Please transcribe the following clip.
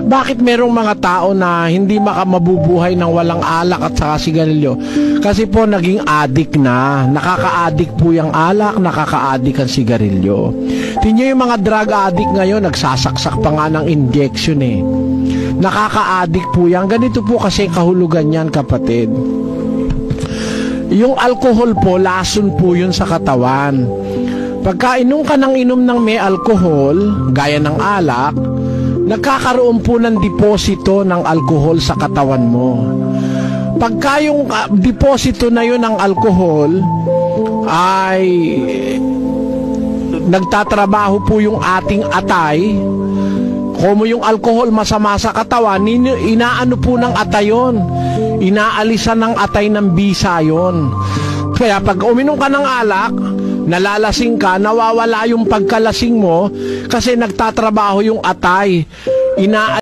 Bakit merong mga tao na hindi mabubuhay ng walang alak at saka sigarilyo? Kasi po naging addict na. Nakaka-addict po yung alak, nakaka-addict ang sigarilyo. Tingnan yung mga drug addict ngayon, nagsasaksak pa nga ng injection eh. Nakaka-addict po yan. Ganito po kasi kahulugan yan, kapatid. Yung alcohol po, lason po yun sa katawan. Pagka inom ka ng inom ng may alcohol, gaya ng alak, nagkakaroon po ng deposito ng alcohol sa katawan mo. Pagka yung deposito na yun ng alcohol ay nagtatrabaho po yung ating atay, kung yung alcohol masama sa katawan, inaano po ng atay yun, inaalisan ng atay ng bisa yun. Kaya pag uminom ka ng alak, nalalasing ka, nawawala yung pagkalasing mo kasi nagtatrabaho yung atay.